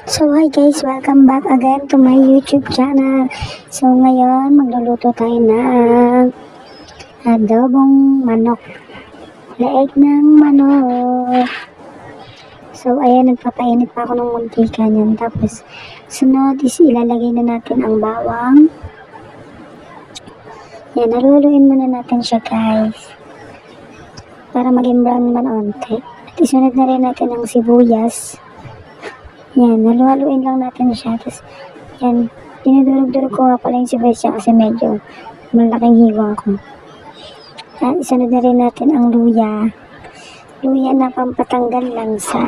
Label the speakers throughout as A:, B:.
A: So hi guys, welcome back again to my YouTube channel. So ngayon magluluto tayo ng adobong manok. Leeg ng manok. So ayan, nagpapainit pa ako ng muntika niyan. Tapos sunod is ilalagay na natin ang bawang. Yan, haluluin muna natin siya guys. Para maging brown man onte. At isunod na rin natin ang sibuyas. Yan, halu-haluin lang natin siya. Tapos, yan, dinudurog-durog ko nga pala yung sibuyas siya kasi medyo malaking hiwa ko. At isunod na rin natin ang luya. Luya na pampatanggal langsa.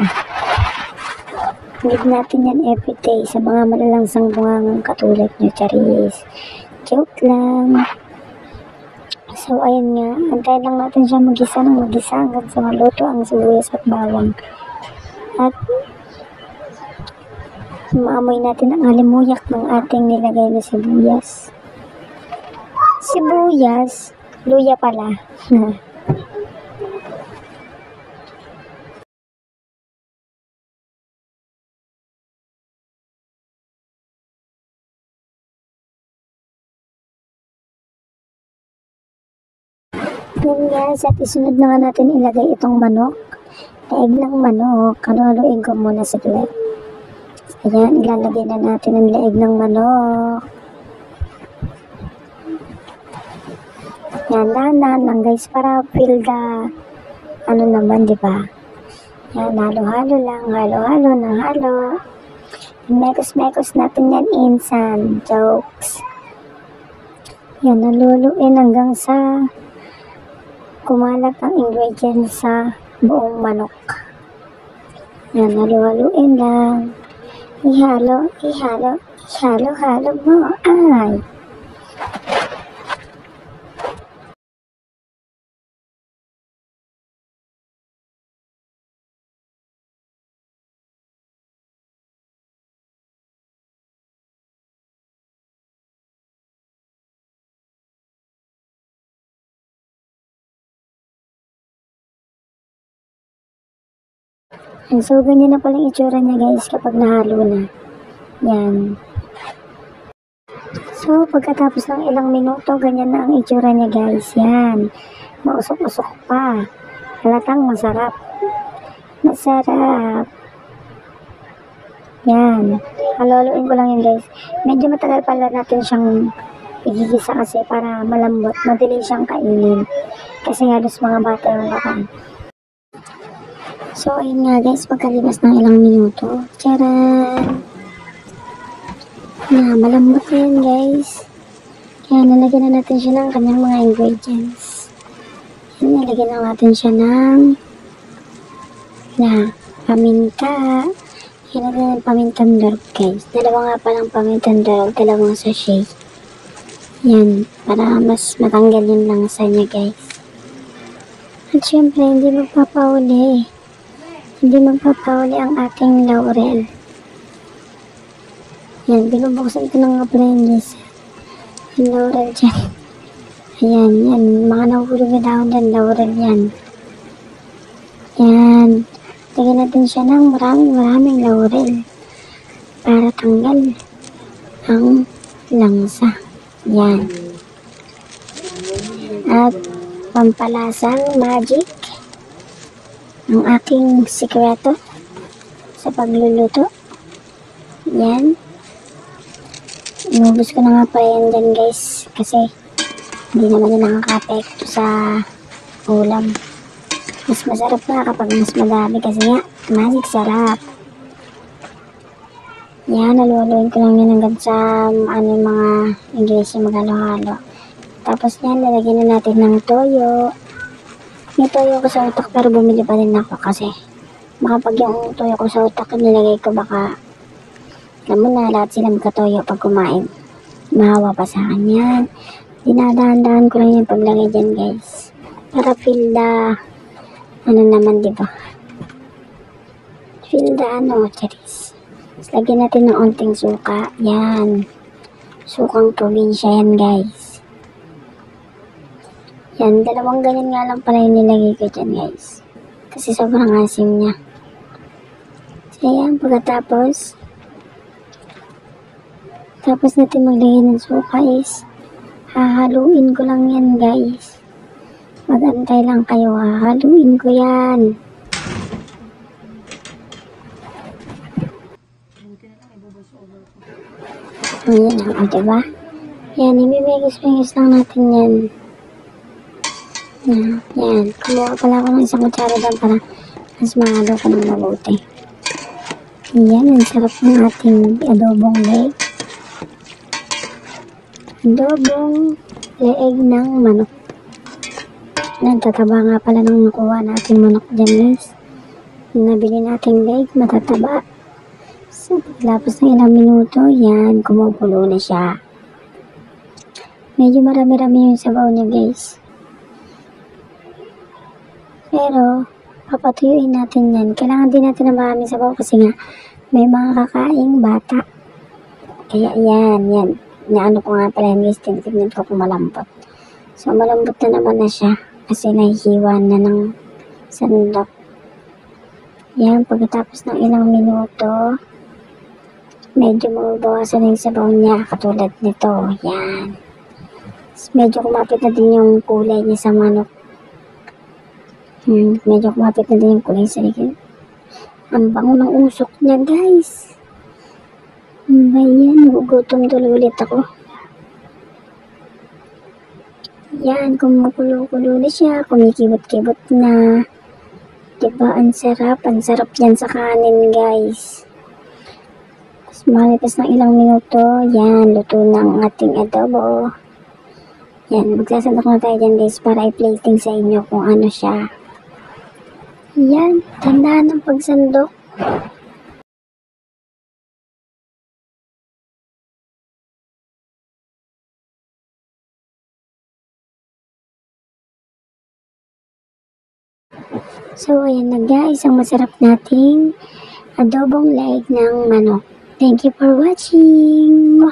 A: Need natin yan everyday sa mga malalangsang bungangang katulad nyo, charis. Joke lang. So, ayan nga, antayin lang natin siya mag-isa hanggang sa maluto ang sibuyas at bawang. At, maamoy natin ang halimuyak ng ating nilagay na sibuyas. Sibuyas, luya pala. Yan guys, at isunod na nga natin ilagay itong manok. Leeg ng manok, haluhaluin ko muna saglit. Ayan, ilalagay na natin ang leeg ng manok. Yan, dahan-dahan lang guys, para feel the, ano naman, di ba? Yan, halo-halo lang, halo-halo ng halo. Mekos-mekos natin yan, insan, jokes. Yan, naluluin hanggang sa kumalat ang ingredients sa buong manok. Yan, halo-haluin lang. Ihalo mo, ay. So, ganyan na palang itsura niya guys kapag nahalo na. Yan. So, pagkatapos ng ilang minuto, ganyan na ang itsura niya guys. Yan. Mausok-usok pa. Halatang masarap. Masarap. Yan. Haluluin ko lang yun guys. Medyo matagal pala natin siyang igigisa kasi para malambot. Madali siyang kainin. Kasi halos mga bata yung kakan. So, ayun nga guys, pagkalipas ng ilang minuto, tcharan! Na, malambot na yan guys. Kaya nalagyan na natin siya ng kanyang mga ingredients. Yan, nalagyan na natin siya ng paminta. Yan, nalagyan ng pamintang durog guys. Dalawa nga palang pamintang durog, dalawang sachet. Yan, para mas matanggal yung langsa niya guys. At syempre, hindi magpapauli. Hindi magpapauli ang ating laurel. Yan, binubuksan ko na nga pala yung gisa. Yung laurel dyan. Ayan, yan. Mga nahulog na dahon dyan, laurel yan. Yan. Lagyan natin siya ng maraming laurel. Para tanggal ang langsa. Yan. At pampalasang magic. Ang aking sikreto sa pagluluto. Yan. Inubos ko na nga pa yan dyan guys. Kasi hindi naman yun nakaka-apekto sa ulam. Mas masarap na kapag mas madami kasi nga magic sarap. Yan. Haluhaluin ko lang yun hanggang sa yung mga ingredients yung maghalo-halo. Tapos yan, lalagyan na natin ng toyo. May toyo ko sa utak pero bumili pa rin ako kasi pag yung toyo ko sa utak nilagay ko baka alam mo na lahat sila magkatoyo pag kumain. Mahawa pa sa akin yan. Dinadahan-dahan ko lang yung paglagay dyan guys. Para feel the ano naman diba? Feel the charis. Tapos lagyan natin ng onting suka. Yan. Sukang probinsya yan guys. Yan, dalawang ganyan nga lang pala yung nilagay ko dyan guys. Kasi sobrang asim niya. So yan, pagkatapos, Tapos natin maglagay ng suka is hahaluin ko lang yan guys. Magantay lang kayo, hahaluin ko yan. Ayan, diba? Yan, imimigis-migis lang natin yan. Yan. Kumuha pala ako ng isang kutsara doon para mas mahalo ko ng mabuti. Yan, ang sarap ng ating adobong leeg. Adobong leeg ng manok. Nagtataba nga pala nung nakuha natin manok dyan guys. Nabili nating leeg, matataba. So, pagkatapos ng ilang minuto, yan, kumukulo na siya. Medyo marami-rami yung sabaw niya guys. Pero, papatuyuin natin yan. Kailangan din natin na maraming sabaw kasi nga, may mga kakaing bata. Kaya yan. Naano ko nga pala yung guys, tinitignan ko kung malambot. So, malambot na naman na siya kasi nahihiwa na ng sandok. Yan, pagkatapos ng ilang minuto, medyo mabawasan yung sabaw niya katulad nito. Yan. Medyo kumapit na din yung kulay niya sa manok. Medyo kumapit na din yung kulay sa likod. Ang bango ng usok niya guys. Ayan, gugutom tuloy ulit ako. Yan, kumukulo-kulo na siya, kumikibot-kibot na. Diba, ang sarap yan sa kanin guys. Tapos malipas ng ilang minuto, yan, luto ng ating adobo. Yan, magsasandok na tayo dyan guys para i-plating sa inyo kung ano siya. Yan, tandaan ng pagsandok. So, ayan na guys, ang masarap nating adobong leeg ng manok. Thank you for watching!